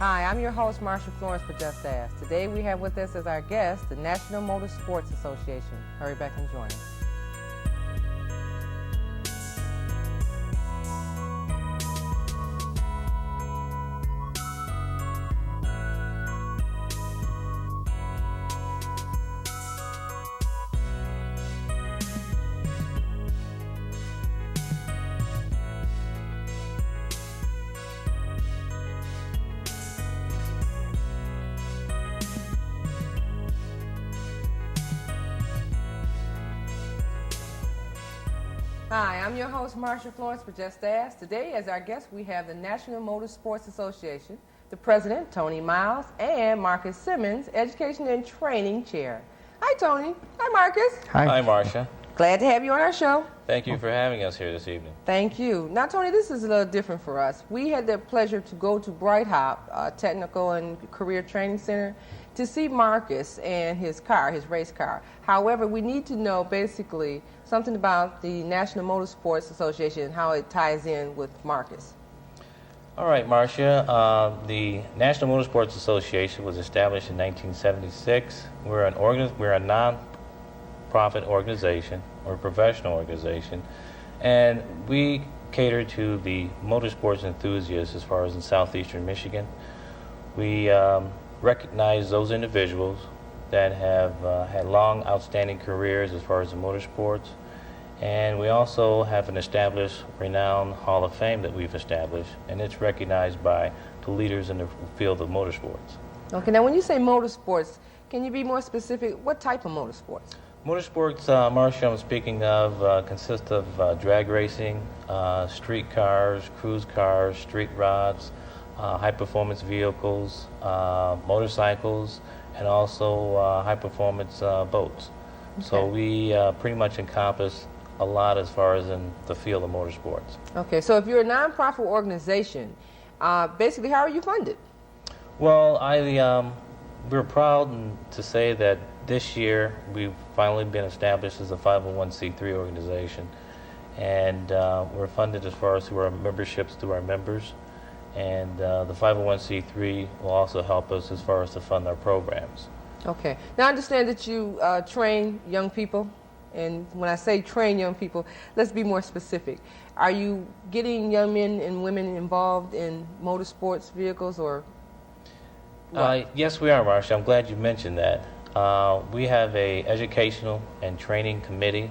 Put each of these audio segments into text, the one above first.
Hi, I'm your host, Marsha Florence for Just Ask. Today we have with us as our guest the National Motorsports Association. Hurry back and join us. Hi, I'm your host, Marsha Florence for Just Ask. Today, as our guest, we have the National Motorsports Association, the President, Tony Miles, and Marcus Simmons, Education and Training Chair. Hi, Tony. Hi, Marcus. Hi, Marcia. Glad to have you on our show. Thank you for having us here this evening. Thank you. Now, Tony, this is a little different for us. We had the pleasure to go to Bright Hop Technical and Career Training Center to see Marcus and his car, his race car. However, we need to know basically something about the National Motorsports Association and how it ties in with Marcus. All right, Marcia. The National Motorsports Association was established in 1976. We're a non-profit organization or a professional organization, and we cater to the motorsports enthusiasts as far as in southeastern Michigan. We recognize those individuals that have had long, outstanding careers as far as the motorsports, and we also have an established, renowned Hall of Fame that we've established, and it's recognized by the leaders in the field of motorsports. Okay, now when you say motorsports, can you be more specific? What type of motorsports? Motorsports, Marcia, I'm speaking of, consist of drag racing, street cars, cruise cars, street rods, high-performance vehicles, motorcycles, and also high-performance boats. Okay. So we pretty much encompass a lot as far as in the field of motorsports. Okay, so if you're a nonprofit organization, basically how are you funded? Well, we're proud to say that this year we've finally been established as a 501c3 organization, and we're funded as far as through our memberships through our members. And the 501c3 will also help us as far as to fund our programs. Okay. Now I understand that you train young people, and when I say train young people, let's be more specific. Are you getting young men and women involved in motorsports vehicles or what? Yes, we are, Marcia. I'm glad you mentioned that. We have a educational and training committee,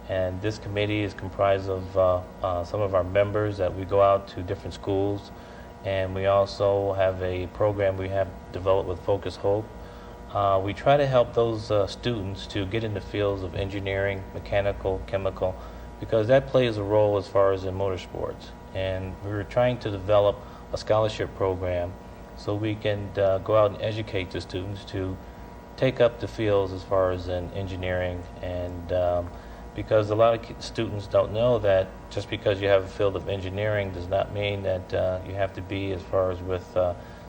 and this committee is comprised of some of our members that we go out to different schools. And we also have a program we have developed with Focus Hope. We try to help those students to get into fields of engineering, mechanical, chemical, because that plays a role as far as in motorsports. And we're trying to develop a scholarship program so we can go out and educate the students to take up the fields as far as in engineering, and because a lot of students don't know that just because you have a field of engineering does not mean that you have to be as far as with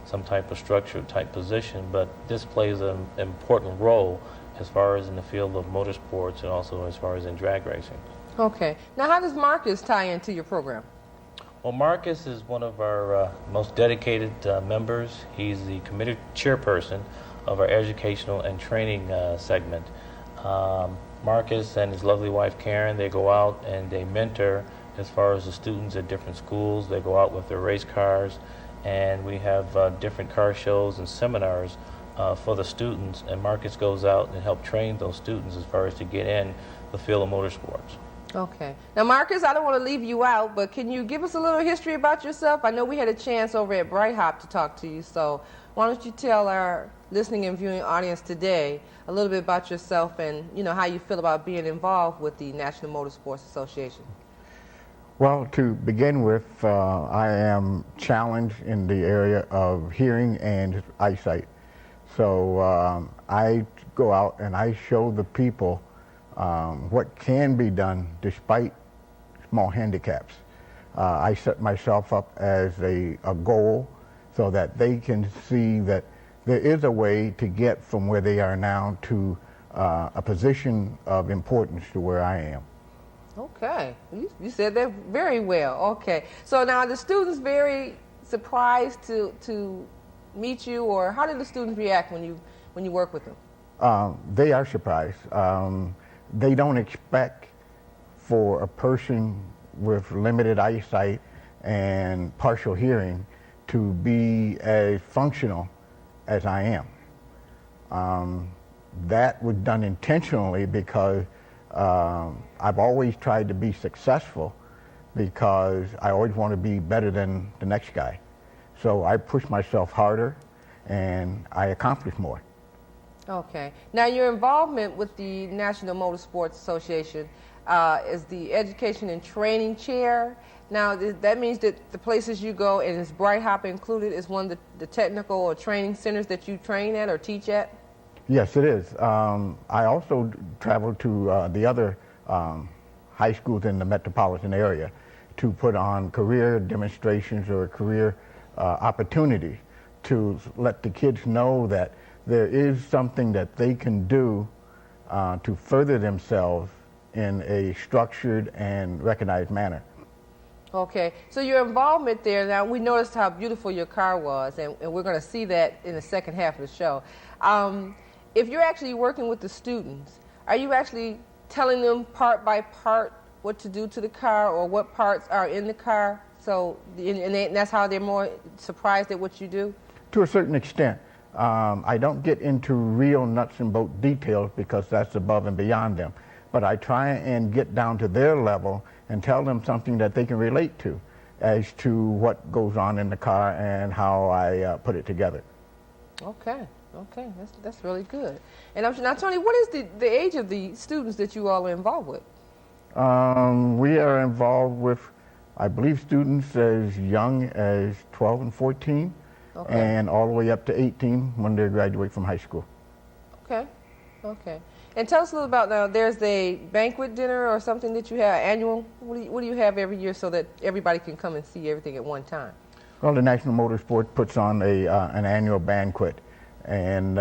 some type of structured type position, but this plays an important role as far as in the field of motorsports and also as far as in drag racing. Okay. Now how does Marcus tie into your program? Well, Marcus is one of our most dedicated members. He's the committee chairperson of our educational and training segment. Marcus and his lovely wife Karen, they go out and they mentor as far as the students at different schools. They go out with their race cars, and we have different car shows and seminars for the students, and Marcus goes out and help train those students as far as to get in the field of motorsports. Okay. Now, Marcus, I don't want to leave you out, but can you give us a little history about yourself? I know we had a chance over at Bright Hop to talk to you, so why don't you tell our listening and viewing audience today a little bit about yourself and, you know, how you feel about being involved with the National Motorsports Association. Well, to begin with, I am challenged in the area of hearing and eyesight. So I go out and I show the people what can be done despite small handicaps. I set myself up as a goal so that they can see that there is a way to get from where they are now to a position of importance to where I am. Okay, you said that very well. Okay, so now the students very surprised to meet you, or how do the students react when you work with them? They are surprised. They don't expect for a person with limited eyesight and partial hearing to be as functional as I am. That was done intentionally because I've always tried to be successful because I always want to be better than the next guy. So I push myself harder and I accomplish more. Okay. Now, your involvement with the National Motorsports Association is the Education and Training Chair. Now, that means that the places you go, and is Bright Hop included, is one of the technical or training centers that you train at or teach at? Yes, it is. I also travel to the other high schools in the metropolitan area to put on career demonstrations or career opportunities to let the kids know that there is something that they can do to further themselves in a structured and recognized manner. Okay, so your involvement there, now we noticed how beautiful your car was, and we're going to see that in the second half of the show. If you're actually working with the students, are you actually telling them part by part what to do to the car or what parts are in the car? So, and that's how they're more surprised at what you do? To a certain extent. I don't get into real nuts and bolts details because that's above and beyond them. But I try and get down to their level and tell them something that they can relate to as to what goes on in the car and how I put it together. Okay, okay, that's really good. And now, Tony, what is the age of the students that you all are involved with? We are involved with, I believe, students as young as 12 and 14. Okay. And all the way up to 18 when they graduate from high school. Okay, okay. And tell us a little about now, there's a banquet dinner or something that you have, annual, what do you have every year so that everybody can come and see everything at one time? Well, the National Motorsports puts on an annual banquet, and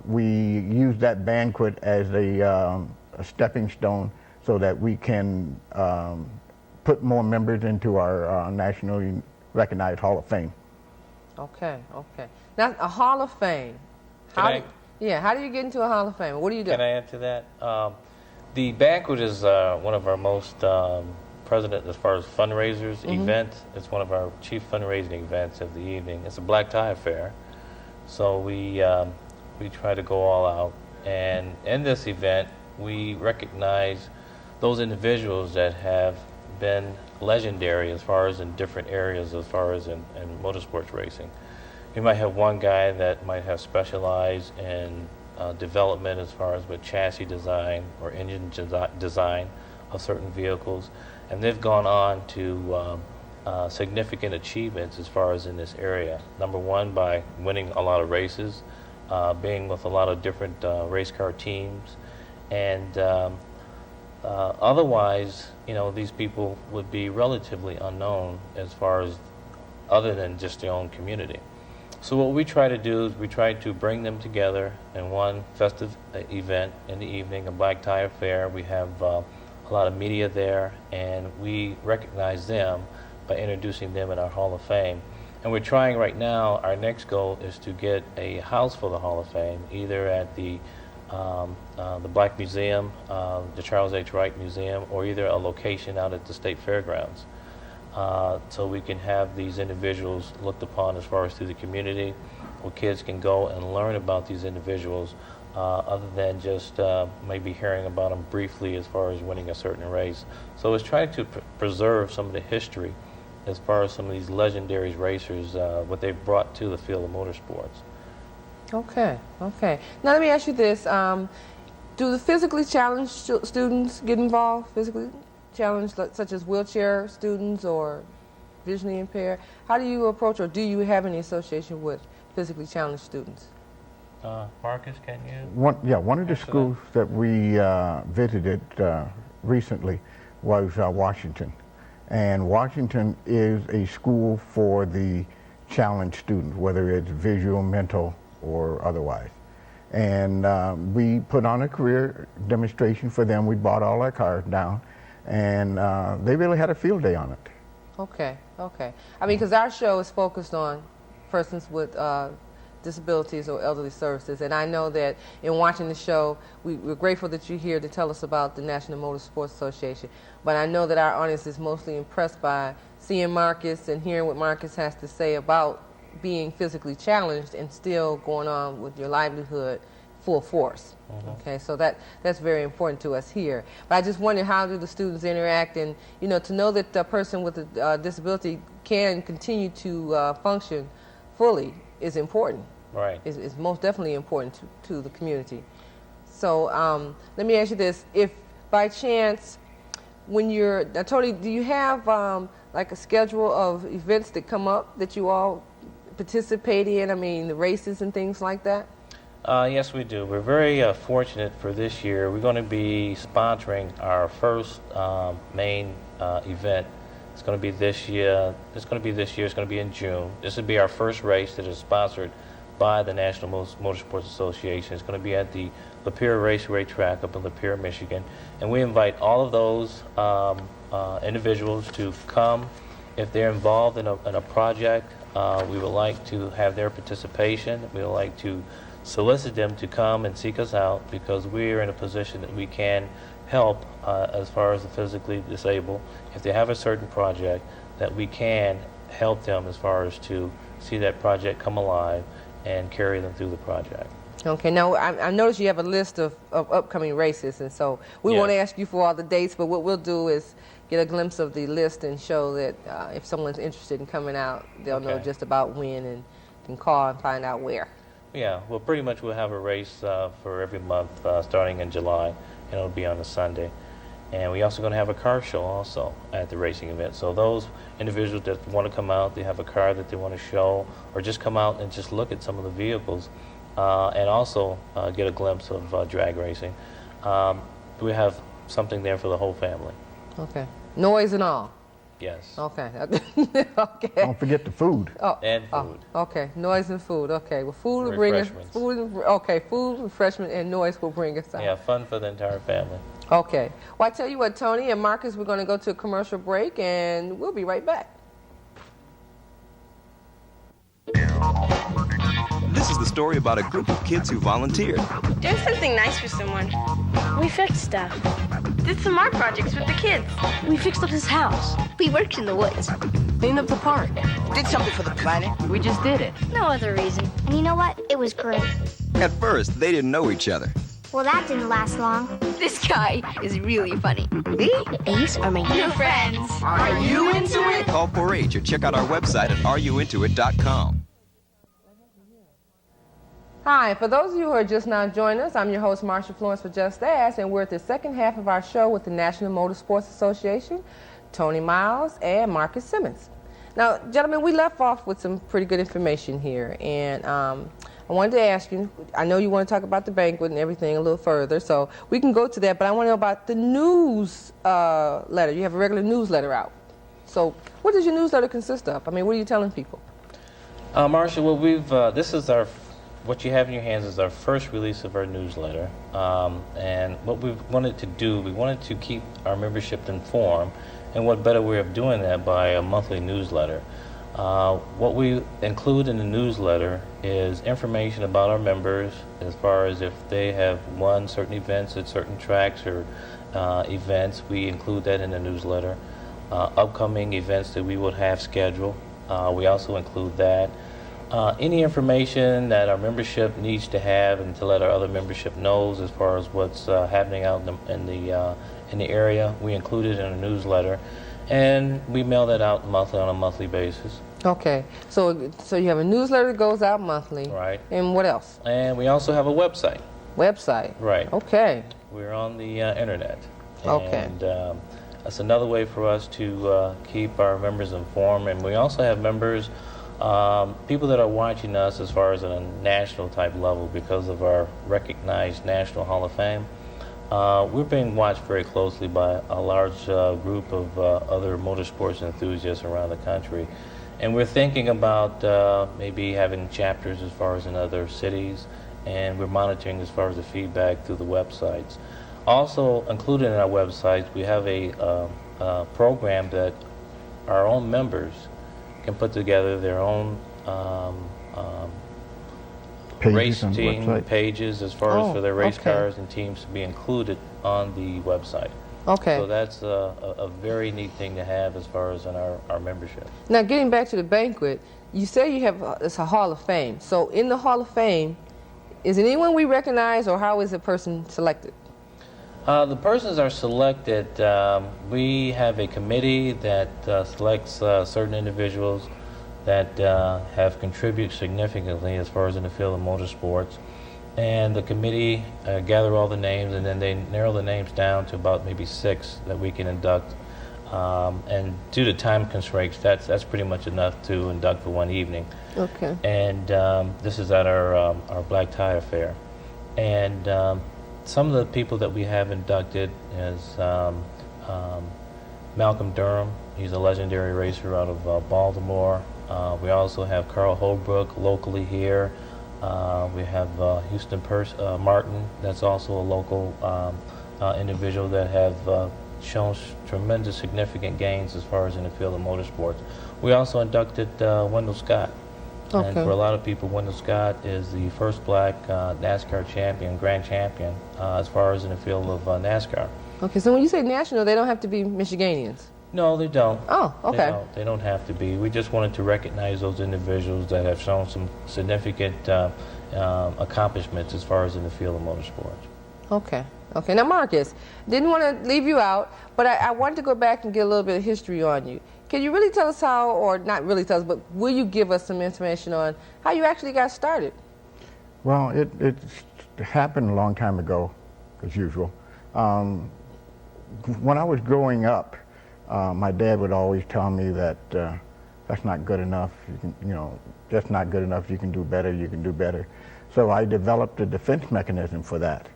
we use that banquet as a stepping stone so that we can put more members into our nationally recognized Hall of Fame. Okay, okay. Now, a Hall of Fame. How do you get into a Hall of Fame? What do you do? Can I add to that? The banquet is one of our most president as far as fundraisers events. It's one of our chief fundraising events of the evening. It's a black tie affair. So we try to go all out. And in this event, we recognize those individuals that have been legendary as far as in different areas, as far as in motorsports racing. You might have one guy that might have specialized in development as far as with chassis design or engine design of certain vehicles, and they've gone on to significant achievements as far as in this area. Number one, by winning a lot of races, being with a lot of different race car teams, and otherwise, you know, these people would be relatively unknown as far as other than just their own community. So what we try to do is we try to bring them together in one festive event in the evening, a black tie affair. We have a lot of media there, and we recognize them by introducing them in our Hall of Fame. And we're trying right now, our next goal is to get a house for the Hall of Fame, either at the Black Museum, the Charles H. Wright Museum, or either a location out at the State Fairgrounds. So we can have these individuals looked upon as far as through the community, where kids can go and learn about these individuals other than just maybe hearing about them briefly as far as winning a certain race. So it's trying to preserve some of the history as far as some of these legendary racers, what they've brought to the field of motorsports. Okay, okay. Now let me ask you this. Do the physically challenged students get involved, physically challenged, such as wheelchair students or visually impaired? How do you approach, or do you have any association with physically challenged students? Marcus, can you? One of the schools that we visited recently was Washington. And Washington is a school for the challenged students, whether it's visual, mental, or otherwise. And we put on a career demonstration for them. We bought all our cars down, and they really had a field day on it. Okay, okay. I mean, because our show is focused on persons with Disabilities or Elderly Services. And I know that in watching the show, we're grateful that you're here to tell us about the National Motorsports Association. But I know that our audience is mostly impressed by seeing Marcus and hearing what Marcus has to say about being physically challenged and still going on with your livelihood full force. Okay, so that's very important to us here. But I just wonder, how do the students interact, and to know that a person with a disability can continue to function fully is important. Right. Is most definitely important to the community. So let me ask you this: if by chance, when you're Tony, do you have like a schedule of events that come up that you all participate in? I mean, the races and things like that. Yes, we do. We're very fortunate for this year. We're going to be sponsoring our first main event. It's going to be this year. It's going to be in June. This will be our first race that is sponsored by the National Motorsports Association. It's going to be at the Lapeer Raceway track up in Lapeer, Michigan. And we invite all of those individuals to come. If they're involved in a project, we would like to have their participation. We would like to solicit them to come and seek us out, because we're in a position that we can help as far as the physically disabled. If they have a certain project, that we can help them as far as to see that project come alive and carry them through the project. Okay, now I noticed you have a list of upcoming races, and so we Yes. won't ask you for all the dates, but what we'll do is get a glimpse of the list and show that if someone's interested in coming out, they'll know Okay. just about when and can call and find out where. Yeah, well, pretty much we'll have a race for every month starting in July, and it'll be on a Sunday. And we're also going to have a car show also at the racing event. So those individuals that want to come out, they have a car that they want to show, or just come out and just look at some of the vehicles, and also get a glimpse of drag racing. We have something there for the whole family. Okay, noise and all. Yes. Okay. Okay. Don't forget the food. Oh, And oh, food. okay, noise and food. Okay, well, food will bring us. Refreshments. Okay, food, refreshment, and noise will bring us out. Yeah, fun for the entire family. Okay. Well, I tell you what, Tony and Marcus, we're going to go to a commercial break, and we'll be right back. This is the story about a group of kids who volunteered. Doing something nice for someone. We fixed stuff. Did some art projects with the kids. We fixed up his house. We worked in the woods. Cleaned up the park. Did something for the planet. We just did it. No other reason. And you know what? It was great. At first, they didn't know each other. Well, that didn't last long. This guy is really funny. Me? These are my new friends. Are you into it? Call 4-H or check out our website at areyouintoit.com. Hi, for those of you who are just now joining us, I'm your host, Marsha Florence for Just Ask, and we're at the second half of our show with the National Motorsports Association, Tony Miles and Marcus Simmons. Now, gentlemen, we left off with some pretty good information here, and I wanted to ask you, I know you want to talk about the banquet and everything a little further, so we can go to that, but I want to know about the news letter. You have a regular newsletter out. So what does your newsletter consist of? I mean, what are you telling people? Marcia, well, this is what you have in your hands is our first release of our newsletter. And what we wanted to do, we wanted to keep our membership informed, and what better way of doing that by a monthly newsletter. What we include in the newsletter is information about our members as far as if they have won certain events at certain tracks or events. We include that in the newsletter. Upcoming events that we would have scheduled, we also include that. Any information that our membership needs to have and to let our other membership knows as far as what's happening out in the area, we include it in a newsletter, and we mail that out on a monthly basis. Okay, so you have a newsletter that goes out monthly. Right. And what else? And we also have a website. Website. Right. Okay. We're on the internet. Okay. And that's another way for us to keep our members informed. And we also have members, people that are watching us as far as on a national type level because of our recognized National Hall of Fame. We're being watched very closely by a large group of other motorsports enthusiasts around the country. And we're thinking about maybe having chapters as far as in other cities, and we're monitoring as far as the feedback through the websites. Also included in our websites, we have a program that our own members can put together their own Pages on the team website? pages as far as for their race okay. cars and teams to be included on the website. Okay. So that's a very neat thing to have as far as in our membership. Now, getting back to the banquet, you say you have it's a Hall of Fame. So, in the Hall of Fame, is it anyone we recognize, or how is a person selected? The persons are selected. We have a committee that selects certain individuals that have contributed significantly as far as in the field of motorsports. And the committee gather all the names, and then they narrow the names down to about maybe 6 that we can induct. And due to time constraints, that's pretty much enough to induct for one evening. Okay. And this is at our Black Tie Affair. And some of the people that we have inducted is Malcolm Durham. He's a legendary racer out of Baltimore. We also have Carl Holbrook locally here. We have Houston Martin, that's also a local individual that have shown tremendous significant gains as far as in the field of motorsports. We also inducted Wendell Scott. Okay. And for a lot of people, Wendell Scott is the first black NASCAR champion, grand champion, as far as in the field of NASCAR. Okay, so when you say national, they don't have to be Michiganians? No, they don't. Oh, okay. They don't have to be. We just wanted to recognize those individuals that have shown some significant accomplishments as far as in the field of motorsports. Okay. Okay. Now, Marcus, didn't want to leave you out, but I wanted to go back and get a little bit of history on you. Can you really tell us how, or not really tell us, but will you give us some information on how you actually got started? Well, it happened a long time ago, as usual. When I was growing up, my dad would always tell me that that's not good enough. That's not good enough. You can do better. You can do better. So I developed a defense mechanism for that,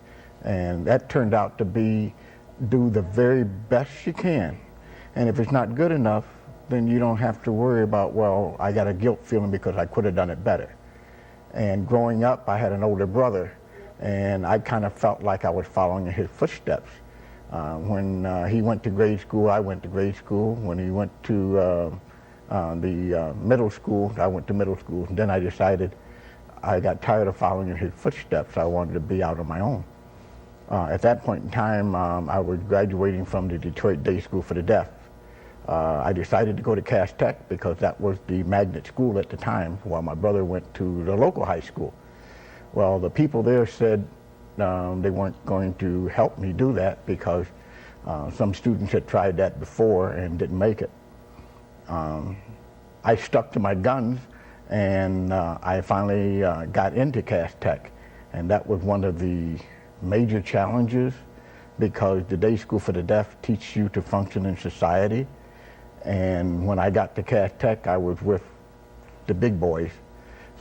and that turned out to be do the very best you can. And if it's not good enough, then you don't have to worry about, well, I got a guilt feeling because I could have done it better. And growing up, I had an older brother, and I kind of felt like I was following in his footsteps. When he went to grade school, I went to grade school. When he went to the middle school, I went to middle school. And then I decided I got tired of following in his footsteps. I wanted to be out on my own. At that point in time, I was graduating from the Detroit Day School for the Deaf. I decided to go to Cass Tech because that was the magnet school at the time, while my brother went to the local high school. Well, the people there said they weren't going to help me do that because some students had tried that before and didn't make it. I stuck to my guns, and I finally got into Cass Tech, and that was one of the major challenges because the Day School for the Deaf teaches you to function in society. And when I got to Cass Tech, I was with the big boys,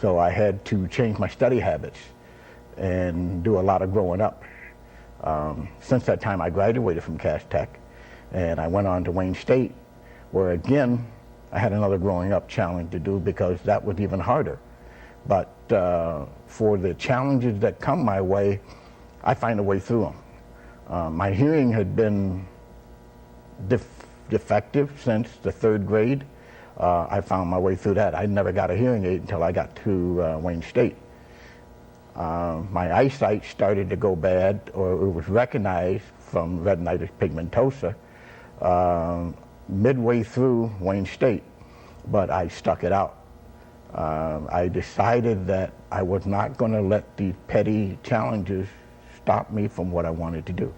so I had to change my study habits and do a lot of growing up. Since that time, I graduated from Cass Tech, and I went on to Wayne State, where again, I had another growing up challenge to do because that was even harder. But for the challenges that come my way, I find a way through them. My hearing had been defective since the 3rd grade. I found my way through that. I never got a hearing aid until I got to Wayne State. My eyesight started to go bad, or it was recognized from retinitis pigmentosa midway through Wayne State, but I stuck it out. I decided that I was not going to let the petty challenges stop me from what I wanted to do.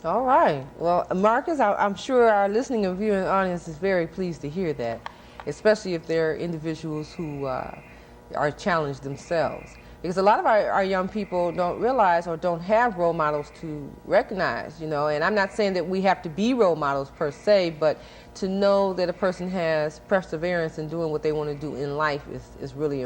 All right. Well, Marcus, I'm sure our listening and viewing audience is very pleased to hear that, especially if they're individuals who are challenged themselves. Because a lot of our young people don't realize or don't have role models to recognize, and I'm not saying that we have to be role models per se, but to know that a person has perseverance in doing what they want to do in life is really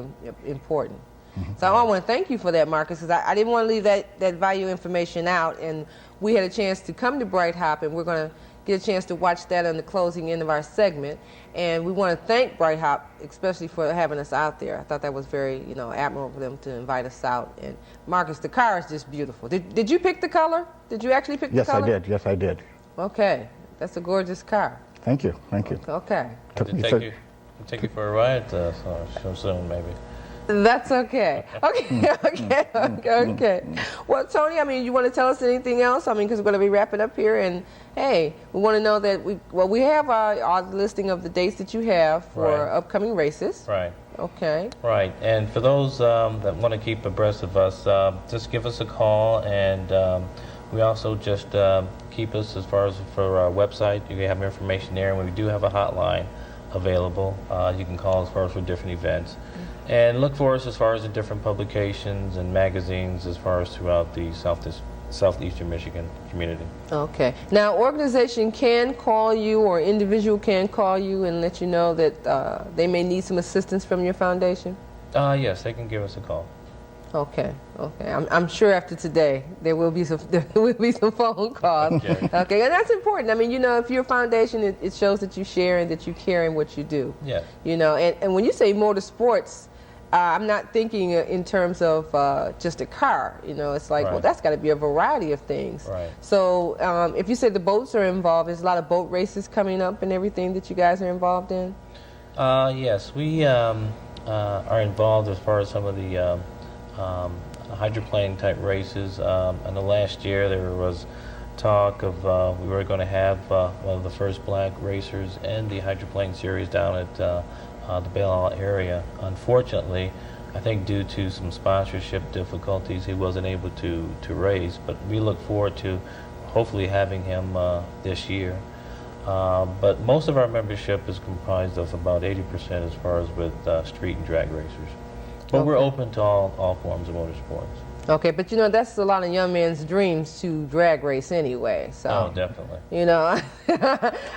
important. Mm-hmm. So I want to thank you for that, Marcus, because I didn't want to leave that value information out, and we had a chance to come to Bright Hop, and we're going to get a chance to watch that on the closing end of our segment. And we want to thank Bright Hop, especially for having us out there. I thought that was very, admirable for them to invite us out. And Marcus, the car is just beautiful. Did you pick the color? Did you actually pick the color? Yes, I did. Okay, that's a gorgeous car. Thank you. Okay. I'll take you for a ride soon, maybe. That's okay. Okay. Well, Tony, I mean, you want to tell us anything else? I mean, because we're going to be wrapping up here, and hey, we want to know that we have our listing of the dates that you have for Right. upcoming races. Right. Okay. Right, and for those that want to keep abreast of us, just give us a call, and we also just keep us as far as for our website. You can have information there, and we do have a hotline available. You can call as far as for different events, and look for us as far as in different publications and magazines as far as throughout the southeastern Michigan community. Okay. Now, organization can call you, or individual can call you and let you know that they may need some assistance from your foundation? Yes, they can give us a call. Okay. I'm sure after today there will be some phone calls. Okay. Okay, and that's important. I mean, you know, if you're a foundation, it shows that you share and that you care in what you do. Yes. You know, and when you say motorsports, I'm not thinking in terms of just a car. You know, it's like, Right. well, that's got to be a variety of things. Right. So if you say the boats are involved, there's a lot of boat races coming up and everything that you guys are involved in? Yes, we are involved as far as some of the hydroplane type races. In the last year there was talk of we were going to have one of the first black racers in the hydroplane series down at the Belle Isle area. Unfortunately, I think due to some sponsorship difficulties, he wasn't able to race, but we look forward to hopefully having him this year. But most of our membership is comprised of about 80% as far as with street and drag racers. But we're Okay. open to all forms of motorsports. Okay, but you know, that's a lot of young men's dreams to drag race anyway. So. Oh, definitely. You know,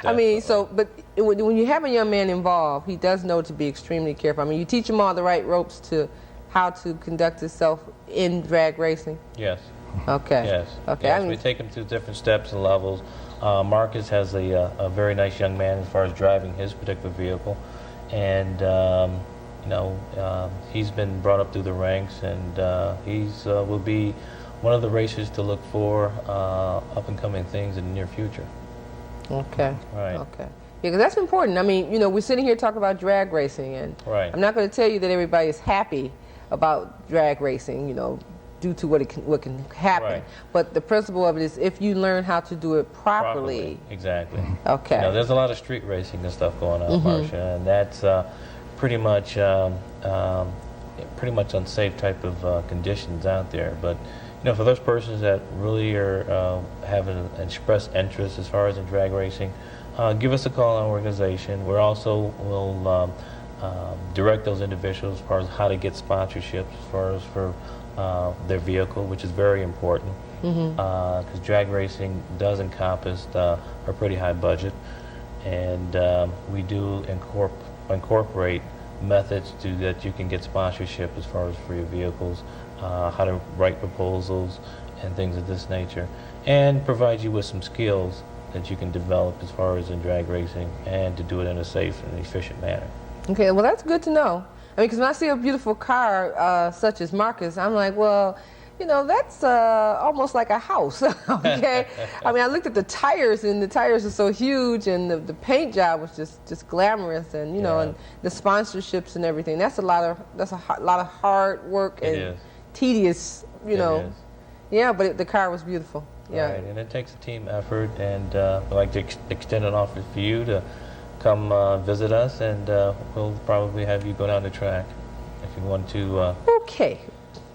I mean, so, but when you have a young man involved, he does know to be extremely careful. I mean, you teach him all the right ropes to how to conduct himself in drag racing. Yes. Okay. Yes. Okay. Yes, I mean, we take him through different steps and levels. Marcus has a very nice young man as far as driving his particular vehicle, and you know, he's been brought up through the ranks, and he's will be one of the racers to look for up and coming things in the near future. okay. Right. Okay. Yeah, because that's important. I mean, you know, we're sitting here talking about drag racing, and Right. I'm not going to tell you that everybody is happy about drag racing, you know, due to what can happen. Right. But the principle of it is if you learn how to do it properly. Exactly. Okay. You know, there's a lot of street racing and stuff going on, Marcia, and that's pretty much unsafe type of conditions out there. But you know, for those persons that really are have an expressed interest as far as in drag racing, give us a call on our organization. We're also will direct those individuals as far as how to get sponsorships as far as for their vehicle, which is very important because drag racing does encompass a pretty high budget, and we do incorporate methods that you can get sponsorship as far as for your vehicles, how to write proposals and things of this nature, and provide you with some skills that you can develop as far as in drag racing and to do it in a safe and efficient manner. Okay, well, that's good to know. I mean, because when I see a beautiful car such as Marcus, I'm like, well, you know, that's almost like a house, okay? I mean, I looked at the tires, and the tires are so huge, and the paint job was just glamorous, and, you know, Yeah. and the sponsorships and everything. That's a lot of hard work It and is. tedious, you It know. is. Yeah, but the car was beautiful. Yeah. Right, and it takes a team effort, and I'd like to extend an offer for you to come visit us, and we'll probably have you go down the track if you want to. Okay.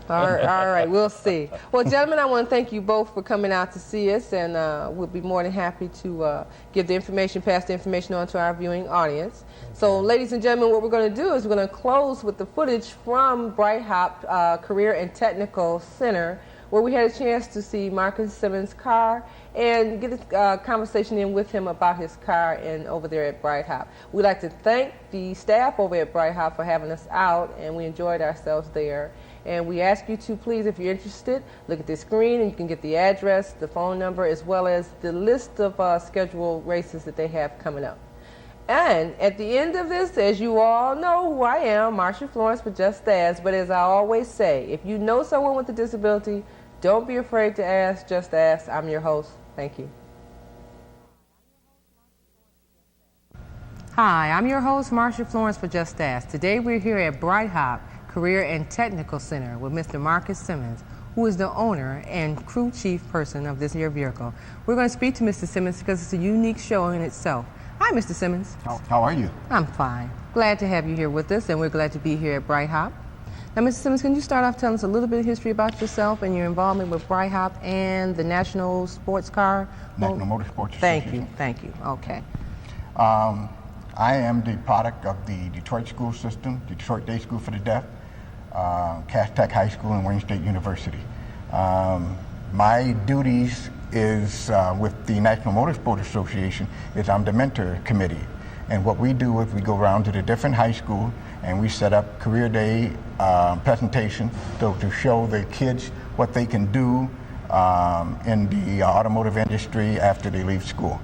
All right, we'll see. Well, gentlemen, I want to thank you both for coming out to see us, and we'll be more than happy to give the information, pass the information on to our viewing audience. So, ladies and gentlemen, what we're going to do is we're going to close with the footage from Bright Hop Career and Technical Center, where we had a chance to see Marcus Simmons' car and get a conversation in with him about his car and over there at Bright Hop. We'd like to thank the staff over at Bright Hop for having us out, and we enjoyed ourselves there. And we ask you to please, if you're interested, look at the screen and you can get the address, the phone number, as well as the list of scheduled races that they have coming up. And at the end of this, as you all know who I am, Marcia Florence for Just As, but as I always say, if you know someone with a disability, don't be afraid to ask, just ask. I'm your host. Thank you. Hi, I'm your host, Marcia Florence for Just Ask. Today we're here at Bright Hop, Career and Technical Center with Mr. Marcus Simmons, who is the owner and crew chief person of this here vehicle. We're going to speak to Mr. Simmons because it's a unique show in itself. Hi, Mr. Simmons. How are you? I'm fine. Glad to have you here with us, and we're glad to be here at Bright Hop. Now, Mr. Simmons, can you start off telling us a little bit of history about yourself and your involvement with Bright Hop and the National Sports Car? National Motorsports Thank Association. you, thank you. Okay. I am the product of the Detroit school system, Detroit Day School for the Deaf, Cass Tech High School, and Wayne State University. My duties is with the National Motorsports Association is I'm the mentor committee. And what we do is we go around to the different high schools and we set up career day presentation to show the kids what they can do in the automotive industry after they leave school.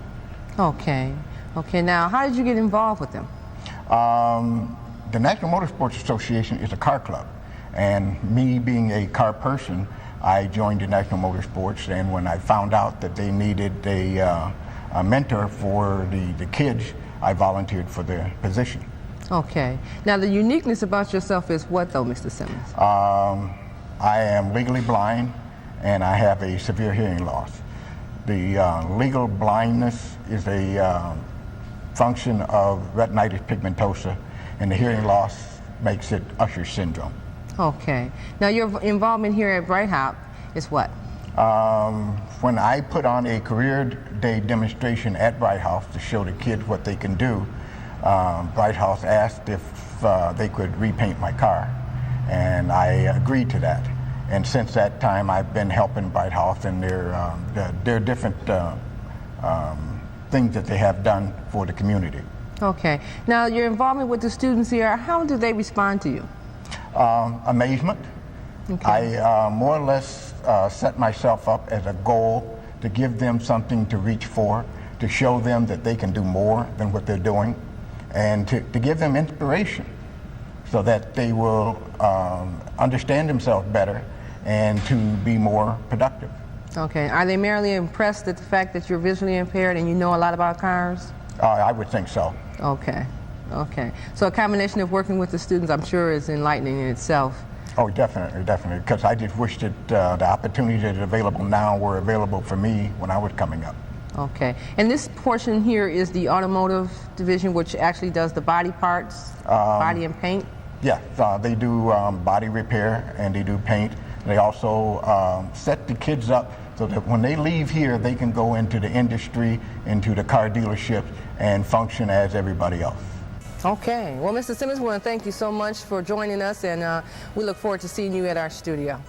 Okay. Okay, now how did you get involved with them? The National Motorsports Association is a car club, and me being a car person, I joined the National Motorsports, and when I found out that they needed a mentor for the kids, I volunteered for the position. Okay. Now the uniqueness about yourself is what though, Mr. Simmons? I am legally blind, and I have a severe hearing loss. The legal blindness is a function of retinitis pigmentosa, and the hearing loss makes it Usher syndrome. Okay. Now your involvement here at Bright Hop is what? When I put on a career day demonstration at Bright House to show the kids what they can do, Bright House asked if they could repaint my car, and I agreed to that. And since that time, I've been helping Bright House and their different things that they have done for the community. Okay. Now your involvement with the students here, how do they respond to you? Amazement. Okay. I more or less set myself up as a goal to give them something to reach for, to show them that they can do more than what they're doing, and to give them inspiration so that they will understand themselves better and to be more productive. Okay. Are they merely impressed at the fact that you're visually impaired and you know a lot about cars? I would think so. Okay. Okay. So a combination of working with the students, I'm sure, is enlightening in itself. Oh, definitely, definitely. Because I just wish that the opportunities that are available now were available for me when I was coming up. Okay. And this portion here is the automotive division, which actually does the body parts, body and paint? Yeah, they do body repair and they do paint. They also set the kids up so that when they leave here, they can go into the industry, into the car dealerships, and function as everybody else. Okay. Well, Mr. Simmons, we want to thank you so much for joining us, and we look forward to seeing you at our studio.